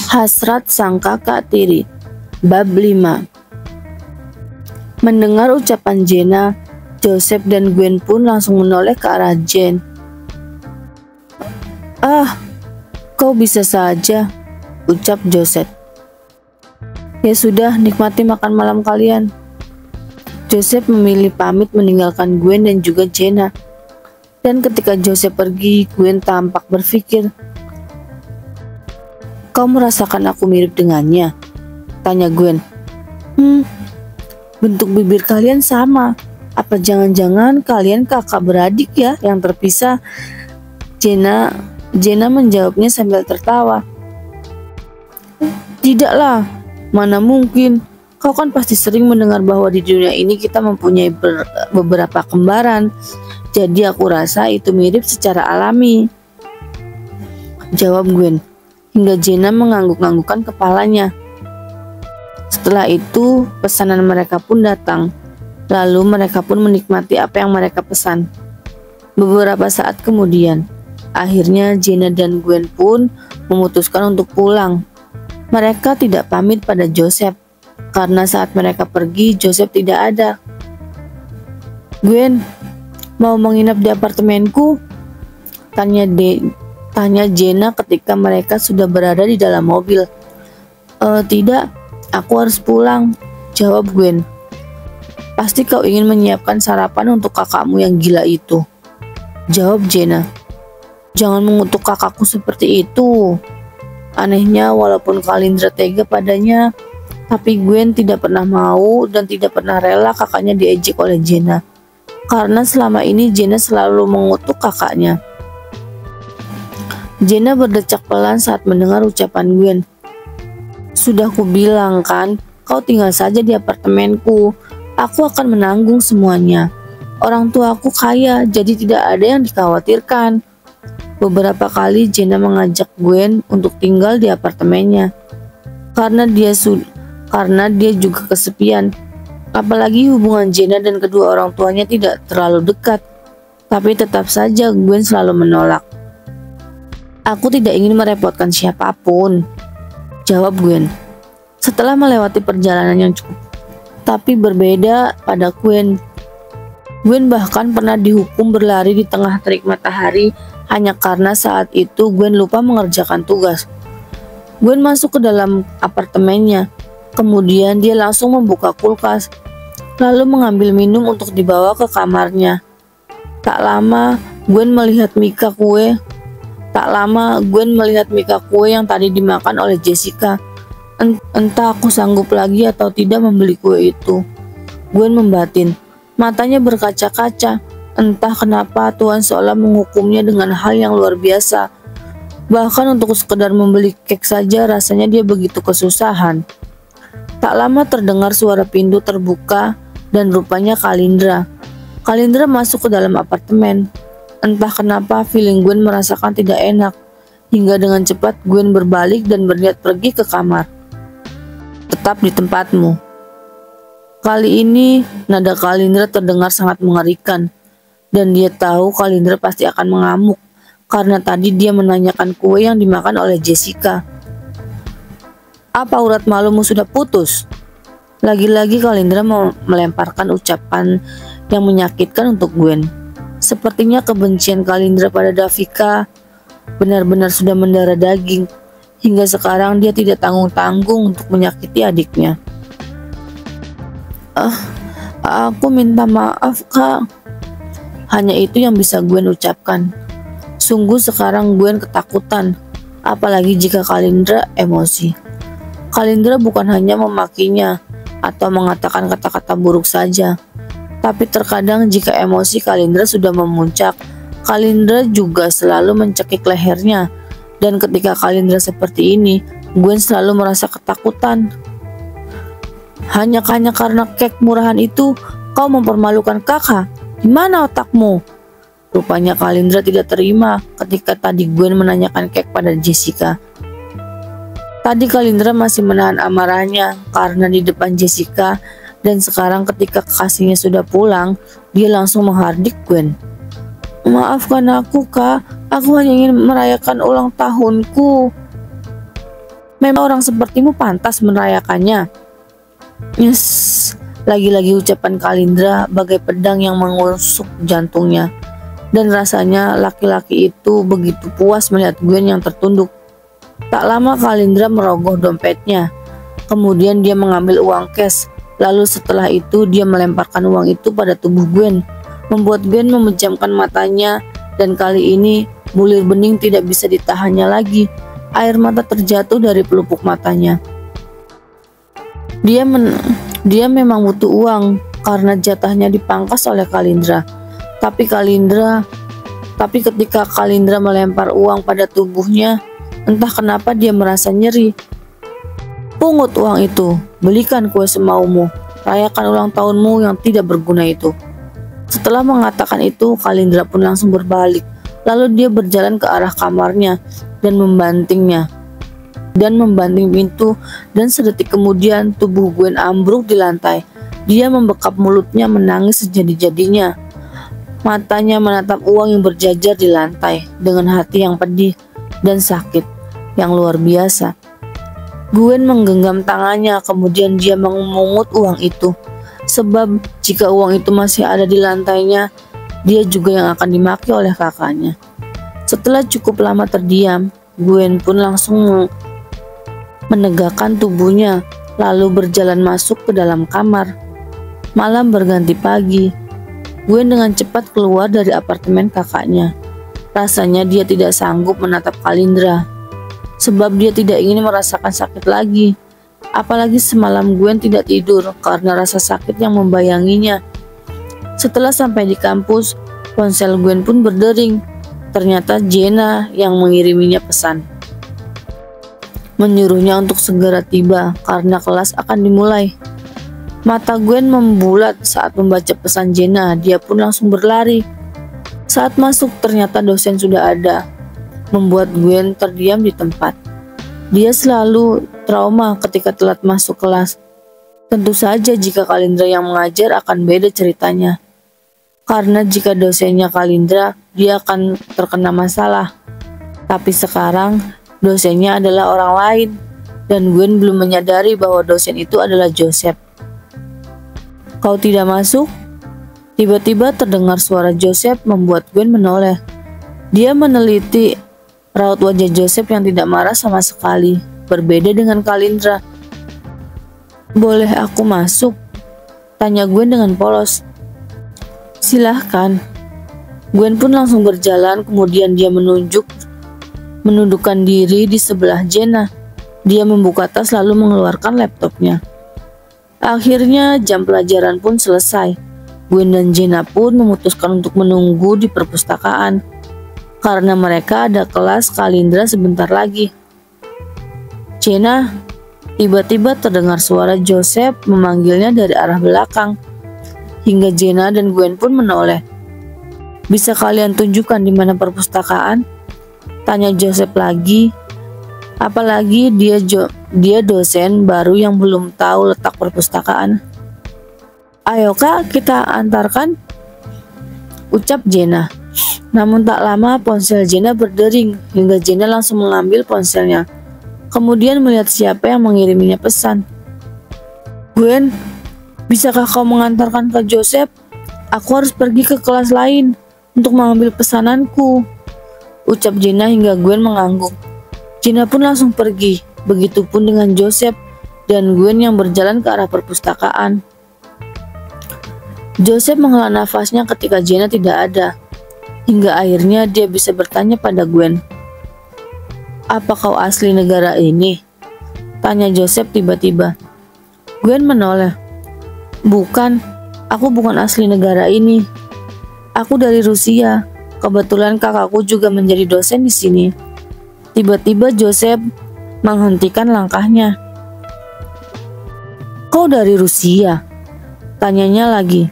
Hasrat sang kakak tiri. Bab 5. Mendengar ucapan Jenna, Joseph dan Gwen pun langsung menoleh ke arah Jen. "Ah, kau bisa saja," ucap Joseph. "Ya sudah, nikmati makan malam kalian." Joseph memilih pamit meninggalkan Gwen dan juga Jenna. Dan ketika Joseph pergi, Gwen tampak berpikir. "Kau merasakan aku mirip dengannya?" tanya Gwen. Bentuk bibir kalian sama. Apa jangan-jangan kalian kakak beradik ya yang terpisah?" Jenna menjawabnya sambil tertawa. "Tidaklah, mana mungkin. Kau kan pasti sering mendengar bahwa di dunia ini kita mempunyai beberapa kembaran. Jadi aku rasa itu mirip secara alami," jawab Gwen, hingga Jenna mengangguk-anggukkan kepalanya. Setelah itu, pesanan mereka pun datang. Lalu mereka pun menikmati apa yang mereka pesan. Beberapa saat kemudian, akhirnya Jenna dan Gwen pun memutuskan untuk pulang. Mereka tidak pamit pada Joseph, karena saat mereka pergi, Joseph tidak ada. "Gwen, mau menginap di apartemenku?" Tanya Jenna ketika mereka sudah berada di dalam mobil. Tidak, aku harus pulang," jawab Gwen. "Pasti kau ingin menyiapkan sarapan untuk kakakmu yang gila itu," jawab Jenna. "Jangan mengutuk kakakku seperti itu." Anehnya, walaupun Kalindra tega padanya, tapi Gwen tidak pernah mau dan tidak pernah rela kakaknya diejek oleh Jenna. Karena selama ini Jenna selalu mengutuk kakaknya. Jenna berdecak pelan saat mendengar ucapan Gwen. "Sudah kubilang kan, kau tinggal saja di apartemenku. Aku akan menanggung semuanya. Orang tua aku kaya, jadi tidak ada yang dikhawatirkan." Beberapa kali Jenna mengajak Gwen untuk tinggal di apartemennya. Karena dia juga kesepian. Apalagi hubungan Jenna dan kedua orang tuanya tidak terlalu dekat. Tapi tetap saja Gwen selalu menolak. "Aku tidak ingin merepotkan siapapun," jawab Gwen. Setelah melewati perjalanan yang cukup tapi berbeda pada Gwen bahkan pernah dihukum berlari di tengah terik matahari hanya karena saat itu Gwen lupa mengerjakan tugas. Gwen masuk ke dalam apartemennya. Kemudian dia langsung membuka kulkas, lalu mengambil minum untuk dibawa ke kamarnya. Tak lama Gwen melihat mika kue yang tadi dimakan oleh Jessica. Entah aku sanggup lagi atau tidak membeli kue itu, Gwen membatin. Matanya berkaca-kaca. Entah kenapa Tuhan seolah menghukumnya dengan hal yang luar biasa. Bahkan untuk sekedar membeli kek saja rasanya dia begitu kesusahan. Tak lama terdengar suara pintu terbuka dan rupanya Kalindra. Kalindra masuk ke dalam apartemen. Entah kenapa feeling Gwen merasakan tidak enak. Hingga dengan cepat Gwen berbalik dan berniat pergi ke kamar. "Tetap di tempatmu." Kali ini nada Kalindra terdengar sangat mengerikan. Dan dia tahu Kalindra pasti akan mengamuk karena tadi dia menanyakan kue yang dimakan oleh Jessica. "Apa urat malumu sudah putus?" Lagi-lagi Kalindra melemparkan ucapan yang menyakitkan untuk Gwen. Sepertinya kebencian Kalindra pada Davika benar-benar sudah mendarah daging. Hingga sekarang dia tidak tanggung-tanggung untuk menyakiti adiknya. Aku minta maaf, Kak." Hanya itu yang bisa Gwen ucapkan. Sungguh sekarang Gwen ketakutan, apalagi jika Kalindra emosi. Kalindra bukan hanya memakinya atau mengatakan kata-kata buruk saja, tapi terkadang jika emosi Kalindra sudah memuncak, Kalindra juga selalu mencekik lehernya. Dan ketika Kalindra seperti ini, Gwen selalu merasa ketakutan. Hanya karena kek murahan itu, kau mempermalukan kakak. Di mana otakmu?" Rupanya Kalindra tidak terima ketika tadi Gwen menanyakan kek pada Jessica. Tadi Kalindra masih menahan amarahnya karena di depan Jessica, dan sekarang ketika kekasihnya sudah pulang, dia langsung menghardik Gwen. "Maafkan aku, Kak. Aku hanya ingin merayakan ulang tahunku." Memang orang sepertimu pantas merayakannya. Yes, lagi-lagi ucapan Kalindra bagai pedang yang menusuk jantungnya. Dan rasanya laki-laki itu begitu puas melihat Gwen yang tertunduk. Tak lama Kalindra merogoh dompetnya. Kemudian dia mengambil uang cash. Lalu setelah itu dia melemparkan uang itu pada tubuh Gwen, membuat Gwen memejamkan matanya, dan kali ini bulir bening tidak bisa ditahannya lagi. Air mata terjatuh dari pelupuk matanya. Dia memang butuh uang karena jatahnya dipangkas oleh Kalindra. Tapi ketika Kalindra melempar uang pada tubuhnya, entah kenapa dia merasa nyeri. Pungut uang itu, belikan kue semaumu, rayakan ulang tahunmu yang tidak berguna itu. Setelah mengatakan itu, Kalindra pun langsung berbalik. Lalu dia berjalan ke arah kamarnya dan membanting pintu, dan sedetik kemudian tubuh Gwen ambruk di lantai. Dia membekap mulutnya menangis sejadi-jadinya. Matanya menatap uang yang berjajar di lantai dengan hati yang pedih dan sakit yang luar biasa. Gwen menggenggam tangannya, kemudian dia memungut uang itu. Sebab jika uang itu masih ada di lantainya, dia juga yang akan dimaki oleh kakaknya. Setelah cukup lama terdiam, Gwen pun langsung menegakkan tubuhnya, lalu berjalan masuk ke dalam kamar. Malam berganti pagi. Gwen dengan cepat keluar dari apartemen kakaknya. Rasanya dia tidak sanggup menatap Kalindra, sebab dia tidak ingin merasakan sakit lagi. Apalagi semalam Gwen tidak tidur karena rasa sakit yang membayanginya. Setelah sampai di kampus, ponsel Gwen pun berdering. Ternyata Jenna yang mengiriminya pesan, menyuruhnya untuk segera tiba karena kelas akan dimulai. Mata Gwen membulat saat membaca pesan Jenna. Dia pun langsung berlari. Saat masuk ternyata dosen sudah ada, membuat Gwen terdiam di tempat. Dia selalu trauma ketika telat masuk kelas. Tentu saja jika Kalindra yang mengajar akan beda ceritanya. Karena jika dosennya Kalindra, dia akan terkena masalah. Tapi sekarang dosennya adalah orang lain, dan Gwen belum menyadari bahwa dosen itu adalah Joseph. Kau tidak masuk? Tiba-tiba terdengar suara Joseph membuat Gwen menoleh. Dia meneliti raut wajah Joseph yang tidak marah sama sekali, berbeda dengan Kalindra. Boleh aku masuk? Tanya Gwen dengan polos. Silahkan. Gwen pun langsung berjalan, kemudian dia menundukkan diri di sebelah Jenna. Dia membuka tas lalu mengeluarkan laptopnya. Akhirnya jam pelajaran pun selesai. Gwen dan Jenna pun memutuskan untuk menunggu di perpustakaan karena mereka ada kelas Kalindra sebentar lagi. Jenna, tiba-tiba terdengar suara Joseph memanggilnya dari arah belakang. Hingga Jenna dan Gwen pun menoleh. Bisa kalian tunjukkan di mana perpustakaan? Tanya Joseph lagi. Apalagi dia dosen baru yang belum tahu letak perpustakaan. Ayo kak, kita antarkan, ucap Jenna. Namun tak lama ponsel Jenna berdering hingga Jenna langsung mengambil ponselnya. Kemudian melihat siapa yang mengiriminya pesan. Gwen, bisakah kau mengantarkan ke Joseph? Aku harus pergi ke kelas lain untuk mengambil pesananku, ucap Jenna hingga Gwen mengangguk. Jenna pun langsung pergi, begitupun dengan Joseph dan Gwen yang berjalan ke arah perpustakaan. Joseph menghela nafasnya ketika Jenna tidak ada, hingga akhirnya dia bisa bertanya pada Gwen. Apa kau asli negara ini? Tanya Joseph tiba-tiba. Gwen menoleh. Bukan, aku bukan asli negara ini. Aku dari Rusia. Kebetulan kakakku juga menjadi dosen di sini. Tiba-tiba Joseph menghentikan langkahnya. Kau dari Rusia? Tanyanya lagi.